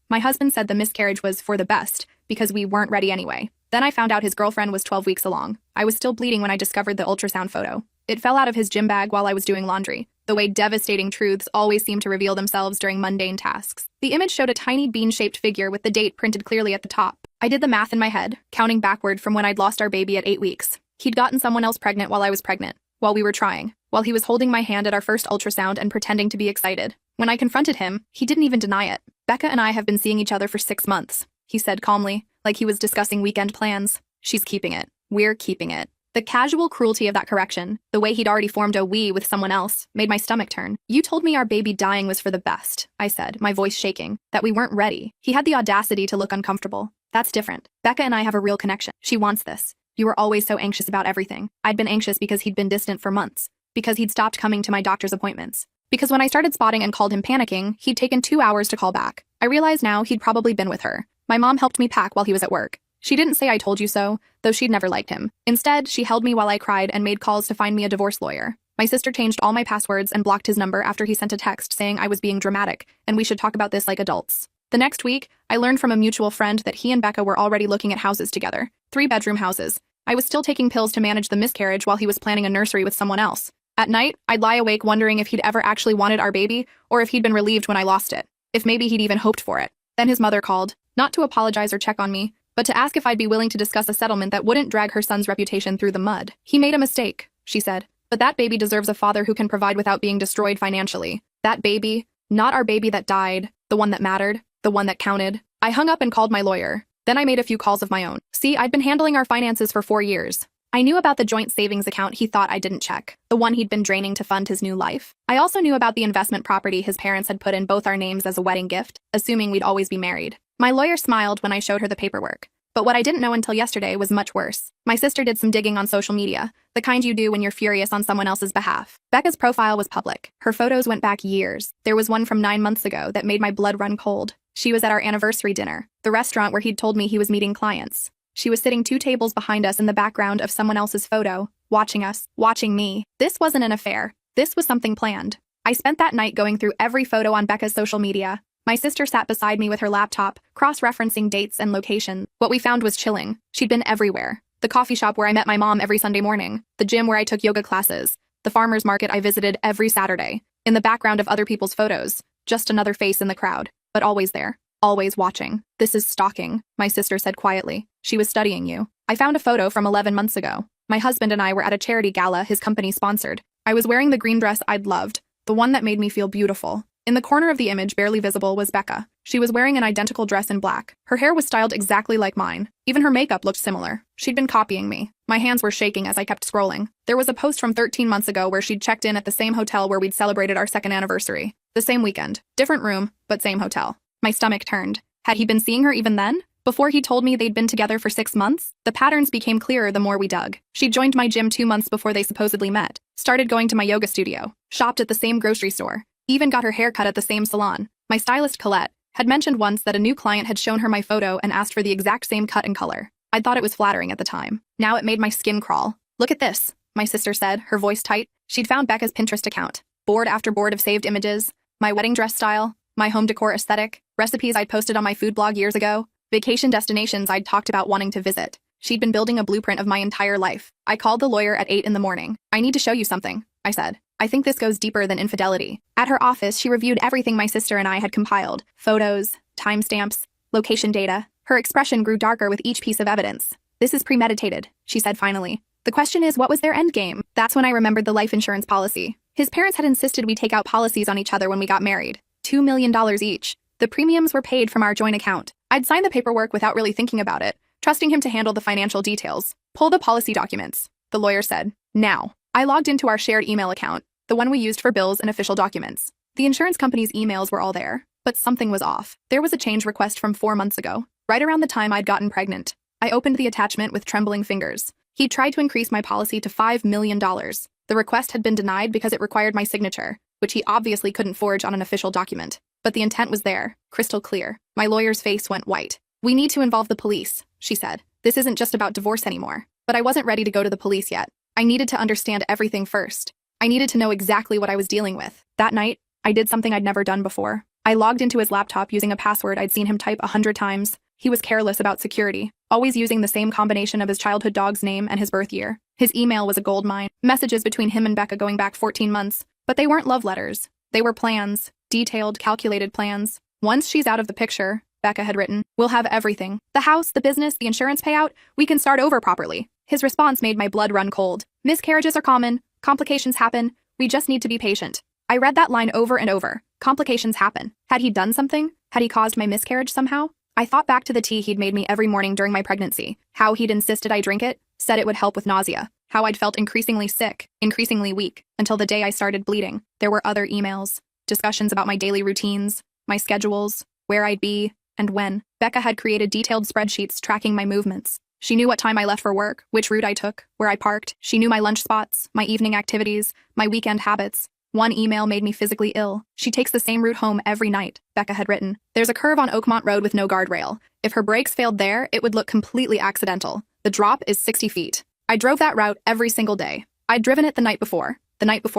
My husband said the miscarriage was for the best, because we weren't ready anyway. Then I found out his girlfriend was 12 weeks along. I was still bleeding when I discovered the ultrasound photo. It fell out of his gym bag while I was doing laundry, the way devastating truths always seem to reveal themselves during mundane tasks. The image showed a tiny bean-shaped figure with the date printed clearly at the top. I did the math in my head, counting backward from when I'd lost our baby at 8 weeks. He'd gotten someone else pregnant while I was pregnant, while we were trying, while he was holding my hand at our first ultrasound and pretending to be excited. When I confronted him, he didn't even deny it. "Becca and I have been seeing each other for 6 months, he said calmly, like he was discussing weekend plans. She's keeping it. We're keeping it. The casual cruelty of that correction, the way he'd already formed a we with someone else, made my stomach turn. "You told me our baby dying was for the best," I said, my voice shaking, "that we weren't ready." He had the audacity to look uncomfortable. "That's different. Becca and I have a real connection. She wants this. You were always so anxious about everything." I'd been anxious because he'd been distant for months, because he'd stopped coming to my doctor's appointments, because when I started spotting and called him panicking, he'd taken 2 hours to call back. I realize now he'd probably been with her. My mom helped me pack while he was at work. She didn't say "I told you so," though she'd never liked him. Instead, she held me while I cried and made calls to find me a divorce lawyer. My sister changed all my passwords and blocked his number after he sent a text saying I was being dramatic and we should talk about this like adults. The next week, I learned from a mutual friend that he and Becca were already looking at houses together, 3-bedroom houses. I was still taking pills to manage the miscarriage while he was planning a nursery with someone else. At night, I'd lie awake wondering if he'd ever actually wanted our baby or if he'd been relieved when I lost it, if maybe he'd even hoped for it. Then his mother called, not to apologize or check on me, but to ask if I'd be willing to discuss a settlement that wouldn't drag her son's reputation through the mud. "He made a mistake," she said, "but that baby deserves a father who can provide without being destroyed financially. That baby, not our baby that died, the one that mattered, the one that counted." I hung up and called my lawyer. Then I made a few calls of my own. See, I'd been handling our finances for 4 years. I knew about the joint savings account he thought I didn't check, the one he'd been draining to fund his new life. I also knew about the investment property his parents had put in both our names as a wedding gift, assuming we'd always be married. My lawyer smiled when I showed her the paperwork. But what I didn't know until yesterday was much worse. My sister did some digging on social media, the kind you do when you're furious on someone else's behalf. Becca's profile was public. Her photos went back years. There was one from 9 months ago that made my blood run cold. She was at our anniversary dinner, the restaurant where he'd told me he was meeting clients. She was sitting 2 tables behind us in the background of someone else's photo, watching us, watching me. This wasn't an affair. This was something planned. I spent that night going through every photo on Becca's social media. My sister sat beside me with her laptop, cross-referencing dates and location. What we found was chilling. She'd been everywhere. The coffee shop where I met my mom every Sunday morning, the gym where I took yoga classes, the farmer's market I visited every Saturday. In the background of other people's photos, just another face in the crowd, but always there, always watching. "This is stalking," my sister said quietly. "She was studying you." I found a photo from 11 months ago. My husband and I were at a charity gala his company sponsored. I was wearing the green dress I'd loved, the one that made me feel beautiful. In the corner of the image, barely visible, was Becca. She was wearing an identical dress in black. Her hair was styled exactly like mine. Even her makeup looked similar. She'd been copying me. My hands were shaking as I kept scrolling. There was a post from 13 months ago where she'd checked in at the same hotel where we'd celebrated our second anniversary. The same weekend. Different room, but same hotel. My stomach turned. Had he been seeing her even then? Before he told me they'd been together for 6 months? The patterns became clearer the more we dug. She joined my gym 2 months before they supposedly met. Started going to my yoga studio. Shopped at the same grocery store. Even got her hair cut at the same salon. My stylist, Qley, had mentioned once that a new client had shown her my photo and asked for the exact same cut and color. I'd thought it was flattering at the time. Now it made my skin crawl. "Look at this," my sister said, her voice tight. She'd found Becca's Pinterest account. Board after board of saved images, my wedding dress style, my home decor aesthetic, recipes I'd posted on my food blog years ago, vacation destinations I'd talked about wanting to visit. She'd been building a blueprint of my entire life. I called the lawyer at 8 in the morning. "I need to show you something," I said. "I think this goes deeper than infidelity." At her office, she reviewed everything my sister and I had compiled. Photos, timestamps, location data. Her expression grew darker with each piece of evidence. "This is premeditated," she said finally. "The question is, what was their end game?" That's when I remembered the life insurance policy. His parents had insisted we take out policies on each other when we got married. $2 million each. The premiums were paid from our joint account. I'd signed the paperwork without really thinking about it, trusting him to handle the financial details. "Pull the policy documents," the lawyer said. "Now." I logged into our shared email account, the one we used for bills and official documents. The insurance company's emails were all there, but something was off. There was a change request from 4 months ago, right around the time I'd gotten pregnant. I opened the attachment with trembling fingers. He'd tried to increase my policy to $5 million. The request had been denied because it required my signature, which he obviously couldn't forge on an official document. But the intent was there, crystal clear. My lawyer's face went white. "We need to involve the police," she said. "This isn't just about divorce anymore." But I wasn't ready to go to the police yet. I needed to understand everything first. I needed to know exactly what I was dealing with. That night, I did something I'd never done before. I logged into his laptop using a password I'd seen him type 100 times. He was careless about security, always using the same combination of his childhood dog's name and his birth year. His email was a goldmine. Messages between him and Becca going back 14 months. But they weren't love letters. They were plans. Detailed, calculated plans. Once she's out of the picture, Becca had written, we'll have everything. The house, the business, the insurance payout. We can start over properly. His response made my blood run cold. Miscarriages are common. Complications happen. We just need to be patient. I read that line over and over. Complications happen. Had he done something? Had he caused my miscarriage somehow? I thought back to the tea he'd made me every morning during my pregnancy, how he'd insisted I drink it, said it would help with nausea, how I'd felt increasingly sick, increasingly weak, until the day I started bleeding. There were other emails, discussions about my daily routines, my schedules, where I'd be, and when. Becca had created detailed spreadsheets tracking my movements. She knew what time I left for work, which route I took, where I parked. She knew my lunch spots, my evening activities, my weekend habits. One email made me physically ill. She takes the same route home every night, Becca had written. There's a curve on Oakmont Road with no guardrail. If her brakes failed there, it would look completely accidental. The drop is 60 feet. I drove that route every single day. I'd driven it the night before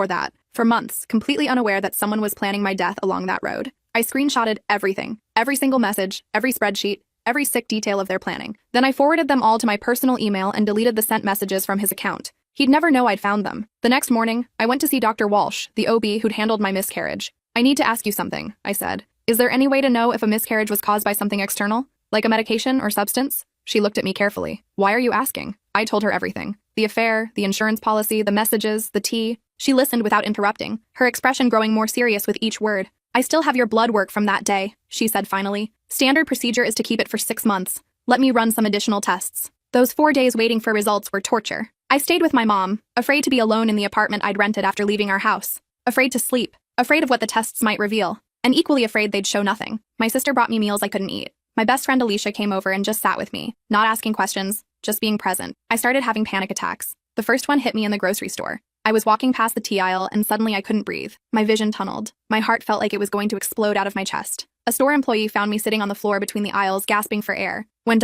that, for months, completely unaware that someone was planning my death along that road. I screenshotted everything, every single message, every spreadsheet, every sick detail of their planning. Then I forwarded them all to my personal email and deleted the sent messages from his account. He'd never know I'd found them. The next morning, I went to see Dr. Walsh, the OB who'd handled my miscarriage. I need to ask you something, I said. Is there any way to know if a miscarriage was caused by something external, like a medication or substance? She looked at me carefully. Why are you asking? I told her everything. The affair, the insurance policy, the messages, the tea. She listened without interrupting, her expression growing more serious with each word. I still have your blood work from that day, she said finally. Standard procedure is to keep it for 6 months. Let me run some additional tests. Those 4 days waiting for results were torture. I stayed with my mom, afraid to be alone in the apartment I'd rented after leaving our house. Afraid to sleep, afraid of what the tests might reveal, and equally afraid they'd show nothing. My sister brought me meals I couldn't eat. My best friend Alicia came over and just sat with me, not asking questions, just being present. I started having panic attacks. The first one hit me in the grocery store. I was walking past the tea aisle and suddenly I couldn't breathe. My vision tunneled. My heart felt like it was going to explode out of my chest. A store employee found me sitting on the floor between the aisles, gasping for air. When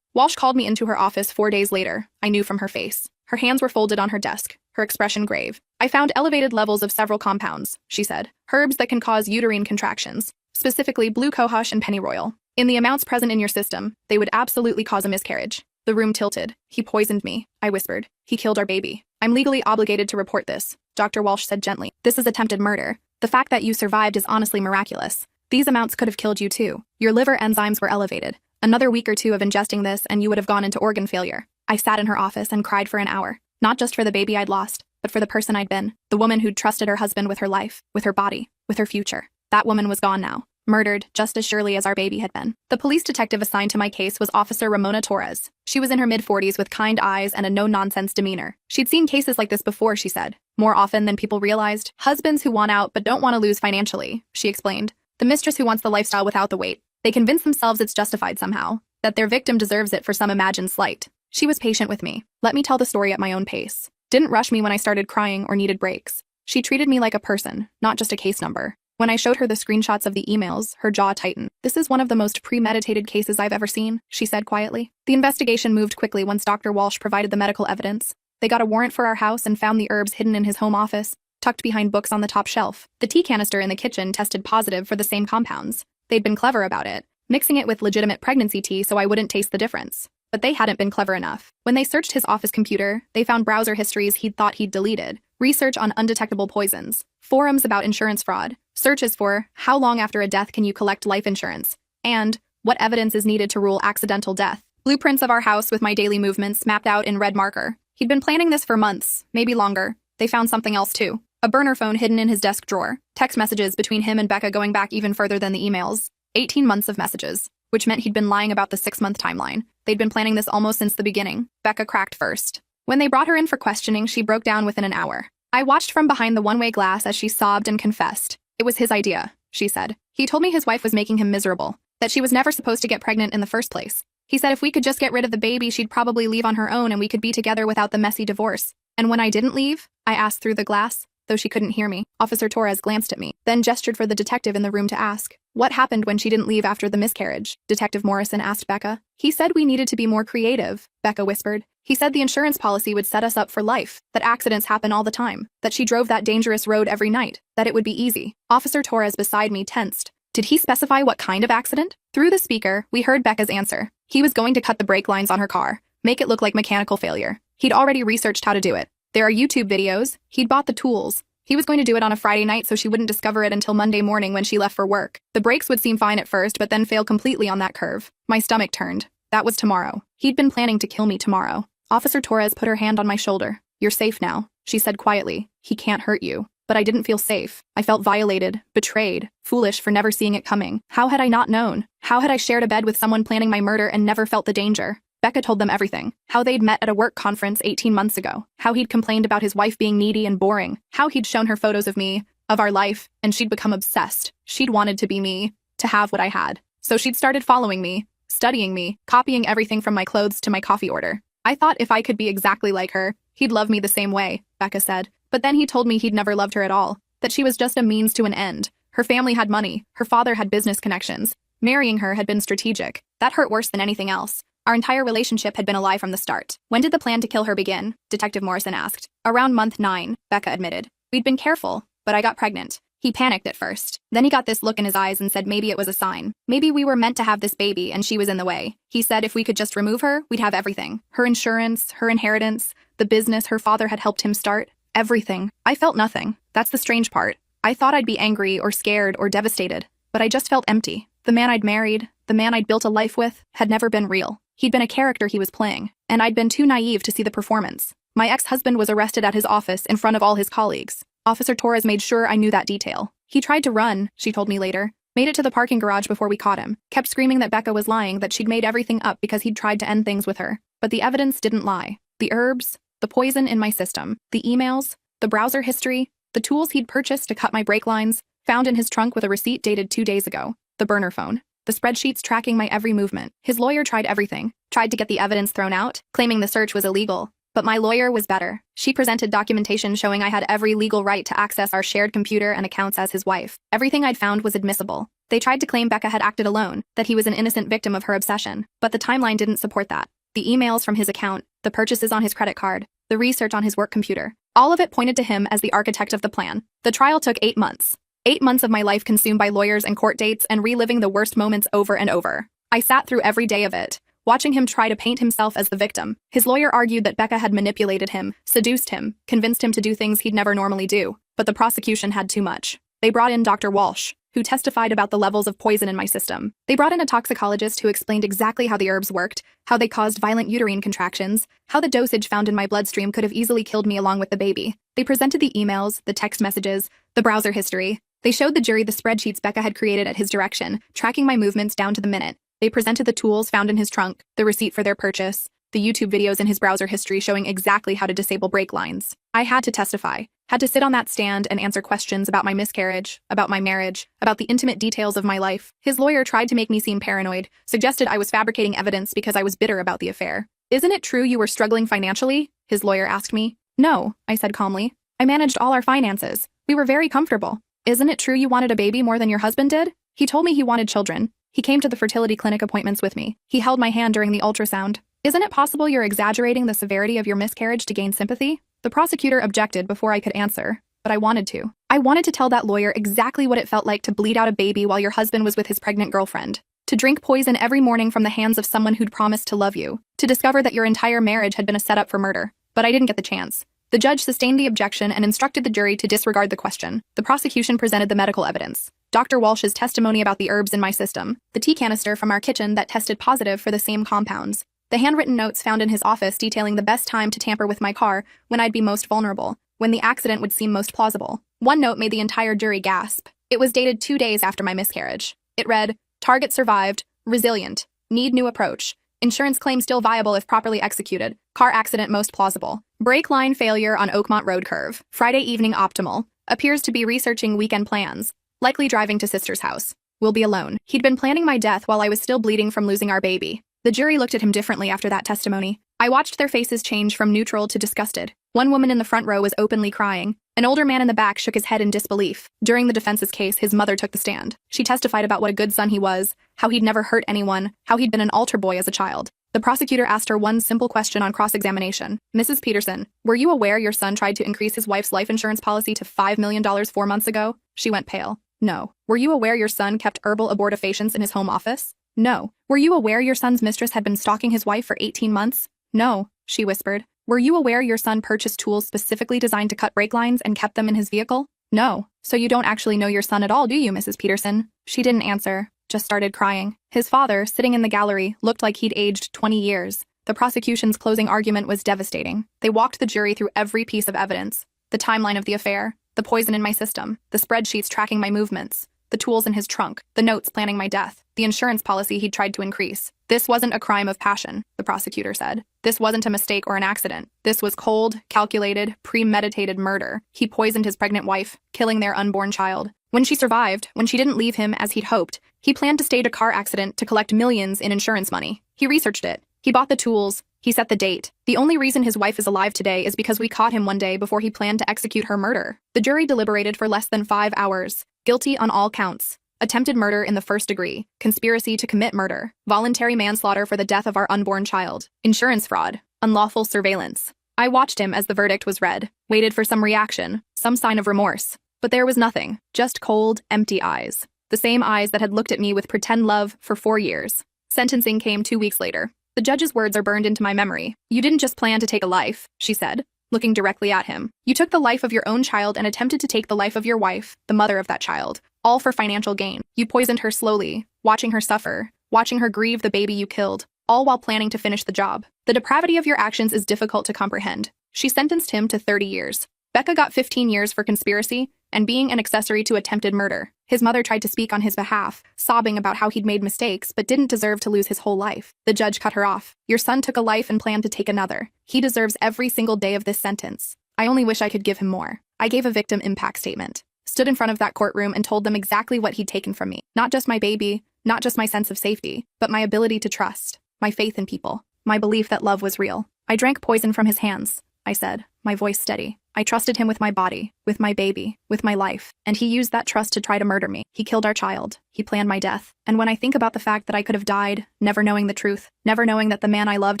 Walsh called me into her office 4 days later, I knew from her face. Her hands were folded on her desk, her expression grave. I found elevated levels of several compounds, she said. Herbs that can cause uterine contractions, specifically blue cohosh and pennyroyal. In the amounts present in your system, they would absolutely cause a miscarriage. The room tilted. He poisoned me, I whispered. He killed our baby. I'm legally obligated to report this, Dr. Walsh said gently. This is attempted murder. The fact that you survived is honestly miraculous. These amounts could have killed you too. Your liver enzymes were elevated. Another week or two of ingesting this and you would have gone into organ failure. I sat in her office and cried for an hour. Not just for the baby I'd lost, but for the person I'd been. The woman who'd trusted her husband with her life, with her body, with her future. That woman was gone now. Murdered just as surely as our baby had been. The police detective assigned to my case was Officer Ramona Torres. She was in her mid-40s with kind eyes and a no-nonsense demeanor. She'd seen cases like this before, she said. More often than people realized. Husbands who want out but don't want to lose financially, she explained. The mistress who wants the lifestyle without the weight. They convince themselves it's justified somehow, that their victim deserves it for some imagined slight. She was patient with me. Let me tell the story at my own pace. Didn't rush me when I started crying or needed breaks. She treated me like a person, not just a case number. When I showed her the screenshots of the emails, her jaw tightened. This is one of the most premeditated cases I've ever seen, she said quietly. The investigation moved quickly once Dr. Walsh provided the medical evidence. They got a warrant for our house and found the herbs hidden in his home office, tucked behind books on the top shelf. The tea canister in the kitchen tested positive for the same compounds. They'd been clever about it, mixing it with legitimate pregnancy tea so I wouldn't taste the difference. But they hadn't been clever enough. When they searched his office computer, they found browser histories he'd thought he'd deleted, research on undetectable poisons, forums about insurance fraud, searches for how long after a death can you collect life insurance, and what evidence is needed to rule accidental death. Blueprints of our house with my daily movements mapped out in red marker. He'd been planning this for months, maybe longer. They found something else too. A burner phone hidden in his desk drawer. Text messages between him and Becca going back even further than the emails. 18 months of messages, which meant he'd been lying about the 6-month timeline. They'd been planning this almost since the beginning. Becca cracked first. When they brought her in for questioning, she broke down within an hour. I watched from behind the one-way glass as she sobbed and confessed. It was his idea, she said. He told me his wife was making him miserable, that she was never supposed to get pregnant in the first place. He said if we could just get rid of the baby, she'd probably leave on her own and we could be together without the messy divorce. And when I didn't leave, I asked through the glass, though she couldn't hear me. Officer Torres glanced at me, then gestured for the detective in the room to ask, what happened when she didn't leave after the miscarriage? Detective Morrison asked Becca. He said we needed to be more creative, Becca whispered. He said the insurance policy would set us up for life, that accidents happen all the time, that she drove that dangerous road every night, that it would be easy. Officer Torres beside me tensed. Did he specify what kind of accident? Through the speaker, we heard Becca's answer. He was going to cut the brake lines on her car, make it look like mechanical failure. He'd already researched how to do it. There are YouTube videos. He'd bought the tools. He was going to do it on a Friday night so she wouldn't discover it until Monday morning when she left for work. The brakes would seem fine at first, but then fail completely on that curve. My stomach turned. That was tomorrow. He'd been planning to kill me tomorrow. Officer Torres put her hand on my shoulder. You're safe now, she said quietly. He can't hurt you. But I didn't feel safe. I felt violated, betrayed, foolish for never seeing it coming. How had I not known? How had I shared a bed with someone planning my murder and never felt the danger? Becca told them everything. How they'd met at a work conference 18 months ago. How he'd complained about his wife being needy and boring. How he'd shown her photos of me, of our life, and she'd become obsessed. She'd wanted to be me, to have what I had. So she'd started following me, studying me, copying everything from my clothes to my coffee order. I thought if I could be exactly like her, he'd love me the same way, Becca said. But then he told me he'd never loved her at all, that she was just a means to an end. Her family had money, her father had business connections. Marrying her had been strategic. That hurt worse than anything else. Our entire relationship had been a lie from the start. When did the plan to kill her begin? Detective Morrison asked. Around month 9, Becca admitted. We'd been careful, but I got pregnant. He panicked at first. Then he got this look in his eyes and said maybe it was a sign. Maybe we were meant to have this baby and she was in the way. He said if we could just remove her, we'd have everything. Her insurance, her inheritance, the business her father had helped him start. Everything. I felt nothing. That's the strange part. I thought I'd be angry or scared or devastated, but I just felt empty. The man I'd married, the man I'd built a life with, had never been real. He'd been a character he was playing, and I'd been too naive to see the performance. My ex-husband was arrested at his office in front of all his colleagues. Officer Torres made sure I knew that detail. He tried to run, she told me later. Made it to the parking garage before we caught him. Kept screaming that Becca was lying, that she'd made everything up because he'd tried to end things with her. But the evidence didn't lie. The herbs, the poison in my system, the emails, the browser history, the tools he'd purchased to cut my brake lines, found in his trunk with a receipt dated 2 days ago, the burner phone, the spreadsheets tracking my every movement. His lawyer tried everything, tried to get the evidence thrown out, claiming the search was illegal. But my lawyer was better. She presented documentation showing I had every legal right to access our shared computer and accounts as his wife. Everything I'd found was admissible. They tried to claim Becca had acted alone, that he was an innocent victim of her obsession. But the timeline didn't support that. The emails from his account, the purchases on his credit card, the research on his work computer. All of it pointed to him as the architect of the plan. The trial took 8 months. 8 months of my life consumed by lawyers and court dates and reliving the worst moments over and over. I sat through every day of it, watching him try to paint himself as the victim. His lawyer argued that Becca had manipulated him, seduced him, convinced him to do things he'd never normally do. But the prosecution had too much. They brought in Dr. Walsh, who testified about the levels of poison in my system. They brought in a toxicologist who explained exactly how the herbs worked, how they caused violent uterine contractions, how the dosage found in my bloodstream could have easily killed me along with the baby. They presented the emails, the text messages, the browser history. They showed the jury the spreadsheets Becca had created at his direction, tracking my movements down to the minute. They presented the tools found in his trunk, the receipt for their purchase, the YouTube videos in his browser history showing exactly how to disable brake lines. I had to testify, had to sit on that stand and answer questions about my miscarriage, about my marriage, about the intimate details of my life. His lawyer tried to make me seem paranoid, suggested I was fabricating evidence because I was bitter about the affair. Isn't it true you were struggling financially? His lawyer asked me. No, I said calmly. I managed all our finances. We were very comfortable. Isn't it true you wanted a baby more than your husband did? He told me he wanted children. He came to the fertility clinic appointments with me. He held my hand during the ultrasound. Isn't it possible you're exaggerating the severity of your miscarriage to gain sympathy? The prosecutor objected before I could answer, but I wanted to. I wanted to tell that lawyer exactly what it felt like to bleed out a baby while your husband was with his pregnant girlfriend. To drink poison every morning from the hands of someone who'd promised to love you. To discover that your entire marriage had been a setup for murder. But I didn't get the chance. The judge sustained the objection and instructed the jury to disregard the question. The prosecution presented the medical evidence. Dr. Walsh's testimony about the herbs in my system, the tea canister from our kitchen that tested positive for the same compounds, the handwritten notes found in his office detailing the best time to tamper with my car when I'd be most vulnerable, when the accident would seem most plausible. One note made the entire jury gasp. It was dated 2 days after my miscarriage. It read, "Target survived, resilient, need new approach. Insurance claim still viable if properly executed. Car accident most plausible. Brake line failure on Oakmont Road curve. Friday evening optimal. Appears to be researching weekend plans. Likely driving to sister's house. Will be alone." He'd been planning my death while I was still bleeding from losing our baby. The jury looked at him differently after that testimony. I watched their faces change from neutral to disgusted. One woman in the front row was openly crying. An older man in the back shook his head in disbelief. During the defense's case, his mother took the stand. She testified about what a good son he was, how he'd never hurt anyone, how he'd been an altar boy as a child. The The prosecutor asked her one simple question on cross-examination. Mrs. Peterson, were you aware your son tried to increase his wife's life insurance policy to $5 million 4 months ago? She went pale. No. Were you aware your son kept herbal abortifacients in his home office? No. Were you aware your son's mistress had been stalking his wife for 18 months? No, she whispered. Were you aware your son purchased tools specifically designed to cut brake lines and kept them in his vehicle? No. So you don't actually know your son at all, do you, Mrs. Peterson? She didn't answer, just started crying. His father, sitting in the gallery, looked like he'd aged 20 years. The prosecution's closing argument was devastating. They walked the jury through every piece of evidence. The timeline of the affair, the poison in my system, the spreadsheets tracking my movements, the tools in his trunk, the notes planning my death, the insurance policy he'd tried to increase. This wasn't a crime of passion, the prosecutor said. This wasn't a mistake or an accident. This was cold, calculated, premeditated murder. He poisoned his pregnant wife, killing their unborn child. When she survived, when she didn't leave him as he'd hoped, he planned to stage a car accident to collect millions in insurance money. He researched it. He bought the tools. He set the date. The only reason his wife is alive today is because we caught him one day before he planned to execute her murder. The jury deliberated for less than 5 hours. Guilty on all counts. Attempted murder in the first degree, conspiracy to commit murder, voluntary manslaughter for the death of our unborn child, insurance fraud, unlawful surveillance. I watched him as the verdict was read, waited for some reaction, some sign of remorse. But there was nothing, just cold, empty eyes. The same eyes that had looked at me with pretend love for 4 years. Sentencing came 2 weeks later. The judge's words are burned into my memory. You didn't just plan to take a life, she said, looking directly at him. You took the life of your own child and attempted to take the life of your wife, the mother of that child, all for financial gain. You poisoned her slowly, watching her suffer, watching her grieve the baby you killed, all while planning to finish the job. The depravity of your actions is difficult to comprehend. She sentenced him to 30 years. Becca got 15 years for conspiracy and being an accessory to attempted murder. His mother tried to speak on his behalf, sobbing about how he'd made mistakes but didn't deserve to lose his whole life. The judge cut her off. Your son took a life and planned to take another. He deserves every single day of this sentence. I only wish I could give him more. I gave a victim impact statement, stood in front of that courtroom and told them exactly what he'd taken from me. Not just my baby, not just my sense of safety, but my ability to trust, my faith in people, my belief that love was real. I drank poison from his hands, I said, my voice steady. I trusted him with my body, with my baby, with my life, and he used that trust to try to murder me. He killed our child. He planned my death. And when I think about the fact that I could have died, never knowing the truth, never knowing that the man I loved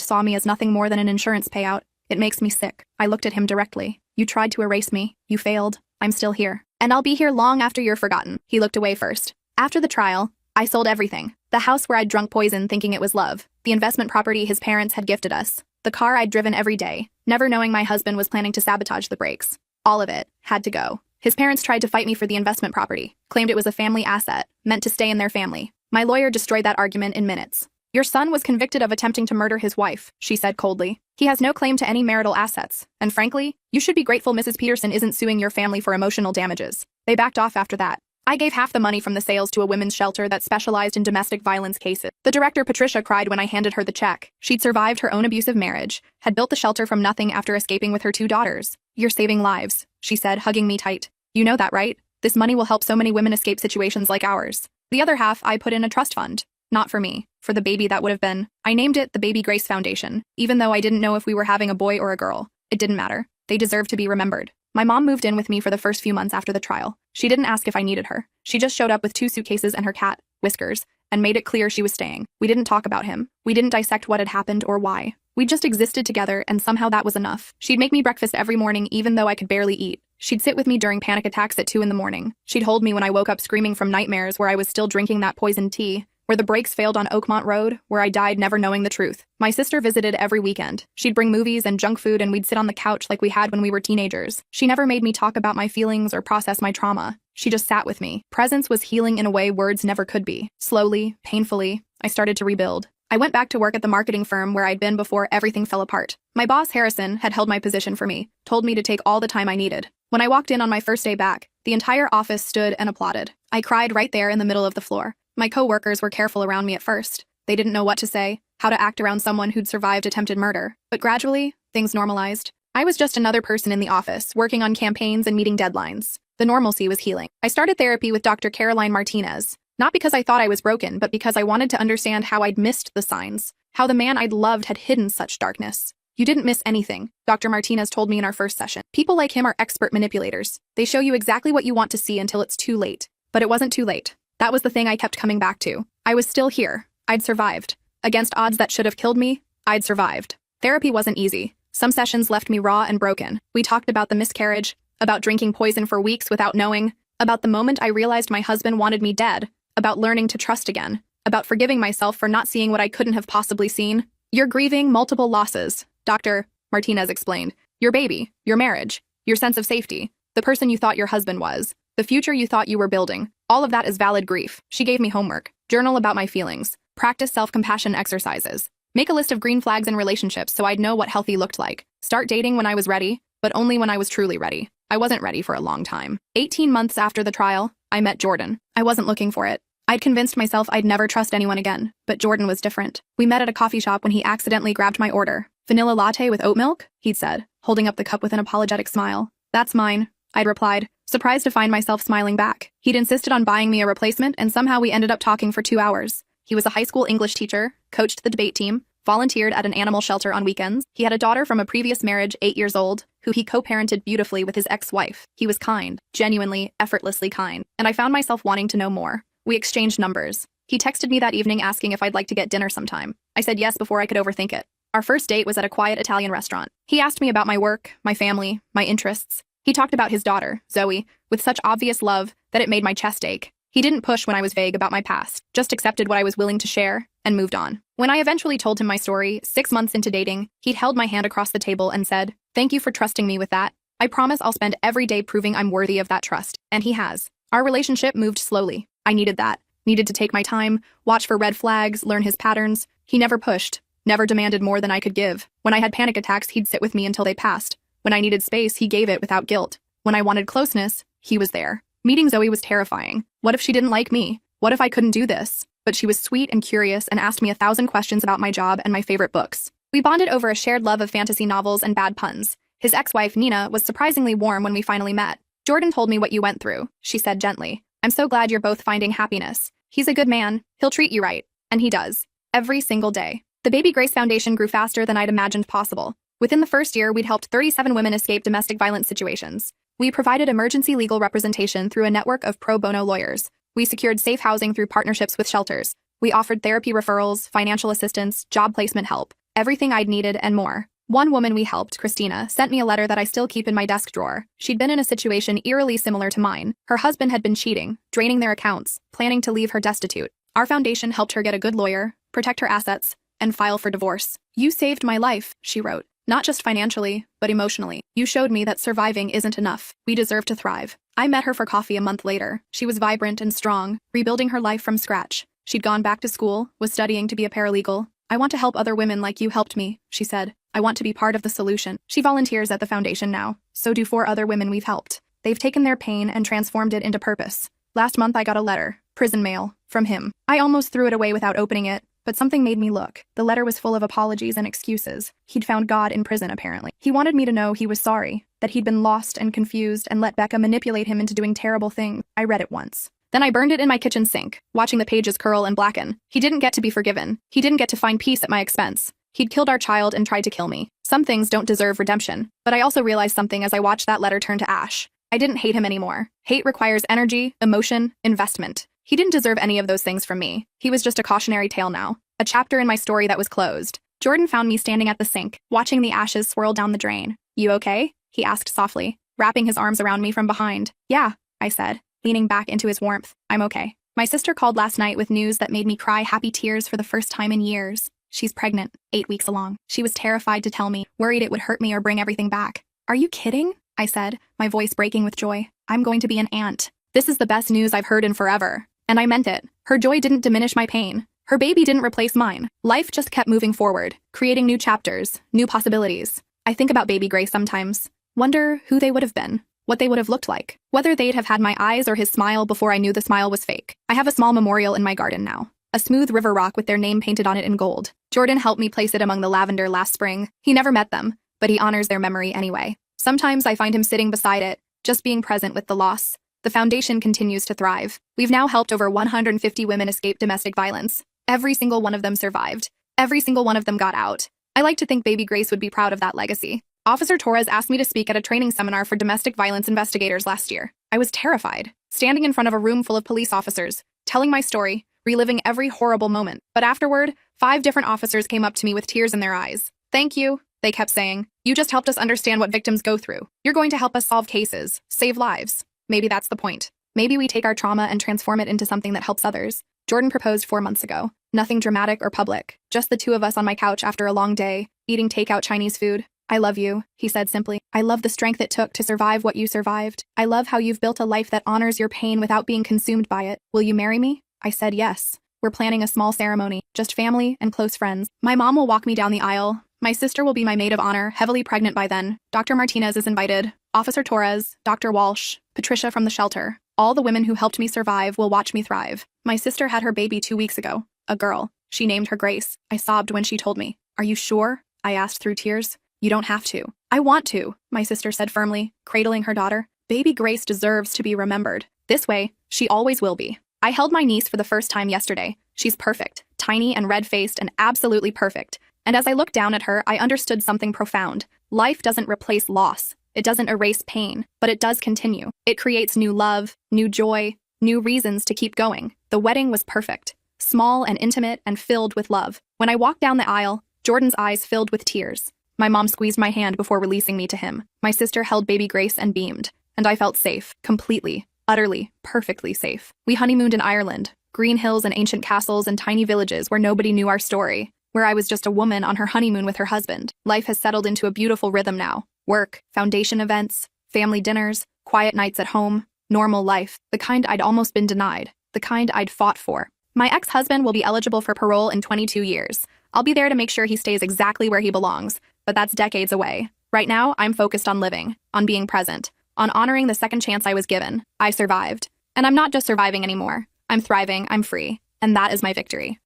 saw me as nothing more than an insurance payout, it makes me sick. I looked at him directly. You tried to erase me. You failed. I'm still here. And I'll be here long after you're forgotten. He looked away first. After the trial, I sold everything. The house where I'd drunk poison thinking it was love. The investment property his parents had gifted us. The car I'd driven every day, never knowing my husband was planning to sabotage the brakes. All of it had to go. His parents tried to fight me for the investment property, claimed it was a family asset, meant to stay in their family. My lawyer destroyed that argument in minutes. Your son was convicted of attempting to murder his wife, she said coldly. He has no claim to any marital assets, and frankly, you should be grateful Mrs. Peterson isn't suing your family for emotional damages. They backed off after that. I gave half the money from the sales to a women's shelter that specialized in domestic violence cases. The director, Patricia, cried when I handed her the check. She'd survived her own abusive marriage, had built the shelter from nothing after escaping with her 2 daughters. You're saving lives, she said, hugging me tight. You know that, right? This money will help so many women escape situations like ours. The other half I put in a trust fund. Not for me, for the baby that would have been. I named it the Baby Grace Foundation, even though I didn't know if we were having a boy or a girl. It didn't matter. They deserved to be remembered. My mom moved in with me for the first few months after the trial. She didn't ask if I needed her. She just showed up with 2 suitcases and her cat, Whiskers, and made it clear she was staying. We didn't talk about him. We didn't dissect what had happened or why. We just existed together, and somehow that was enough. She'd make me breakfast every morning even though I could barely eat. She'd sit with me during panic attacks at 2 in the morning. She'd hold me when I woke up screaming from nightmares where I was still drinking that poisoned tea, where the brakes failed on Oakmont Road, where I died never knowing the truth. My sister visited every weekend. She'd bring movies and junk food and we'd sit on the couch like we had when we were teenagers. She never made me talk about my feelings or process my trauma. She just sat with me. Presence was healing in a way words never could be. Slowly, painfully, I started to rebuild. I went back to work at the marketing firm where I'd been before everything fell apart. My boss, Harrison, had held my position for me, told me to take all the time I needed. When I walked in on my first day back, the entire office stood and applauded. I cried right there in the middle of the floor. My co-workers were careful around me at first. They didn't know what to say, how to act around someone who'd survived attempted murder. But gradually, things normalized. I was just another person in the office, working on campaigns and meeting deadlines. The normalcy was healing. I started therapy with Dr. Caroline Martinez, not because I thought I was broken, but because I wanted to understand how I'd missed the signs, how the man I'd loved had hidden such darkness. You didn't miss anything, Dr. Martinez told me in our first session. People like him are expert manipulators. They show you exactly what you want to see until it's too late. But it wasn't too late. That was the thing I kept coming back to. I was still here. I'd survived. Against odds that should have killed me, I'd survived. Therapy wasn't easy. Some sessions left me raw and broken. We talked about the miscarriage, about drinking poison for weeks without knowing, about the moment I realized my husband wanted me dead, about learning to trust again, about forgiving myself for not seeing what I couldn't have possibly seen. You're grieving multiple losses, Dr. Martinez explained. Your baby, your marriage, your sense of safety, the person you thought your husband was, the future you thought you were building. All of that is valid grief. She gave me homework. Journal about my feelings. Practice self-compassion exercises. Make a list of green flags in relationships so I'd know what healthy looked like. Start dating when I was ready, but only when I was truly ready. I wasn't ready for a long time. 18 months after the trial, I met Jordan. I wasn't looking for it. I'd convinced myself I'd never trust anyone again, but Jordan was different. We met at a coffee shop when he accidentally grabbed my order. Vanilla latte with oat milk? He'd said, holding up the cup with an apologetic smile. That's mine, I'd replied, surprised to find myself smiling back. He'd insisted on buying me a replacement, and somehow we ended up talking for 2 hours. He was a high school English teacher, coached the debate team, volunteered at an animal shelter on weekends. He had a daughter from a previous marriage, 8 years old, who he co-parented beautifully with his ex-wife. He was kind, genuinely, effortlessly kind, and I found myself wanting to know more. We exchanged numbers. He texted me that evening asking if I'd like to get dinner sometime. I said yes before I could overthink it. Our first date was at a quiet Italian restaurant. He asked me about my work, my family, my interests. He talked about his daughter, Zoe, with such obvious love that it made my chest ache. He didn't push when I was vague about my past, just accepted what I was willing to share, and moved on. When I eventually told him my story, 6 months into dating, he'd held my hand across the table and said, "Thank you for trusting me with that. I promise I'll spend every day proving I'm worthy of that trust." And he has. Our relationship moved slowly. I needed that. Needed to take my time, watch for red flags, learn his patterns. He never pushed, never demanded more than I could give. When I had panic attacks, he'd sit with me until they passed. When I needed space, he gave it without guilt. When I wanted closeness, he was there. Meeting Zoe was terrifying. What if she didn't like me? What if I couldn't do this? But she was sweet and curious and asked me 1,000 questions about my job and my favorite books. We bonded over a shared love of fantasy novels and bad puns. His ex-wife, Nina, was surprisingly warm when we finally met. "Jordan told me what you went through," she said gently. "I'm so glad you're both finding happiness. He's a good man. He'll treat you right." And he does. Every single day. The Baby Grace Foundation grew faster than I'd imagined possible. Within the first year, we'd helped 37 women escape domestic violence situations. We provided emergency legal representation through a network of pro bono lawyers. We secured safe housing through partnerships with shelters. We offered therapy referrals, financial assistance, job placement help, everything I'd needed and more. One woman we helped, Christina, sent me a letter that I still keep in my desk drawer. She'd been in a situation eerily similar to mine. Her husband had been cheating, draining their accounts, planning to leave her destitute. Our foundation helped her get a good lawyer, protect her assets, and file for divorce. "You saved my life," she wrote. "Not just financially, but emotionally. You showed me that surviving isn't enough. We deserve to thrive." I met her for coffee a month later. She was vibrant and strong, rebuilding her life from scratch. She'd gone back to school, was studying to be a paralegal. "I want to help other women like you helped me," she said. "I want to be part of the solution." She volunteers at the foundation now. So do 4 other women we've helped. They've taken their pain and transformed it into purpose. Last month I got a letter, prison mail, from him. I almost threw it away without opening it, but something made me look. The letter was full of apologies and excuses. He'd found God in prison, apparently. He wanted me to know he was sorry, that he'd been lost and confused and let Becca manipulate him into doing terrible things. I read it once. Then I burned it in my kitchen sink, watching the pages curl and blacken. He didn't get to be forgiven. He didn't get to find peace at my expense. He'd killed our child and tried to kill me. Some things don't deserve redemption. But I also realized something as I watched that letter turn to ash. I didn't hate him anymore. Hate requires energy, emotion, investment. He didn't deserve any of those things from me. He was just a cautionary tale now. A chapter in my story that was closed. Jordan found me standing at the sink, watching the ashes swirl down the drain. "You okay?" he asked softly, wrapping his arms around me from behind. "Yeah," I said, leaning back into his warmth. "I'm okay." My sister called last night with news that made me cry happy tears for the first time in years. She's pregnant, 8 weeks along. She was terrified to tell me, worried it would hurt me or bring everything back. "Are you kidding?" I said, my voice breaking with joy. "I'm going to be an aunt. This is the best news I've heard in forever." And I meant it. Her joy didn't diminish my pain. Her baby didn't replace mine. Life just kept moving forward, creating new chapters, new possibilities. I think about baby Grace sometimes. Wonder who they would have been, what they would have looked like, whether they'd have had my eyes or his smile before I knew the smile was fake. I have a small memorial in my garden now. A smooth river rock with their name painted on it in gold. Jordan helped me place it among the lavender last spring. He never met them, but he honors their memory anyway. Sometimes I find him sitting beside it, just being present with the loss. The foundation continues to thrive. We've now helped over 150 women escape domestic violence. Every single one of them survived. Every single one of them got out. I like to think baby Grace would be proud of that legacy. Officer Torres asked me to speak at a training seminar for domestic violence investigators last year. I was terrified, standing in front of a room full of police officers, telling my story, reliving every horrible moment. But afterward, 5 different officers came up to me with tears in their eyes. "Thank you," they kept saying. "You just helped us understand what victims go through. You're going to help us solve cases, save lives." Maybe that's the point. Maybe we take our trauma and transform it into something that helps others. Jordan proposed 4 months ago. Nothing dramatic or public. Just the 2 of us on my couch after a long day, eating takeout Chinese food. "I love you," he said simply. "I love the strength it took to survive what you survived. I love how you've built a life that honors your pain without being consumed by it. Will you marry me?" I said yes. We're planning a small ceremony, just family and close friends. My mom will walk me down the aisle. My sister will be my maid of honor, heavily pregnant by then. Dr. Martinez is invited. Officer Torres, Dr. Walsh, Patricia from the shelter. All the women who helped me survive will watch me thrive. My sister had her baby 2 weeks ago. A girl. She named her Grace. I sobbed when she told me. "Are you sure?" I asked through tears. "You don't have to." "I want to," my sister said firmly, cradling her daughter. "Baby Grace deserves to be remembered. This way, she always will be." I held my niece for the first time yesterday. She's perfect, tiny and red-faced and absolutely perfect. And as I looked down at her, I understood something profound. Life doesn't replace loss. It doesn't erase pain, but it does continue. It creates new love, new joy, new reasons to keep going. The wedding was perfect, small and intimate and filled with love. When I walked down the aisle, Jordan's eyes filled with tears. My mom squeezed my hand before releasing me to him. My sister held baby Grace and beamed, and I felt safe, completely, utterly, perfectly safe. We honeymooned in Ireland, green hills and ancient castles and tiny villages where nobody knew our story, where I was just a woman on her honeymoon with her husband. Life has settled into a beautiful rhythm now. Work, foundation events, family dinners, quiet nights at home, normal life, the kind I'd almost been denied, the kind I'd fought for. My ex-husband will be eligible for parole in 22 years. I'll be there to make sure he stays exactly where he belongs, but that's decades away. Right now, I'm focused on living, on being present, on honoring the second chance I was given. I survived. And I'm not just surviving anymore. I'm thriving, I'm free, and that is my victory.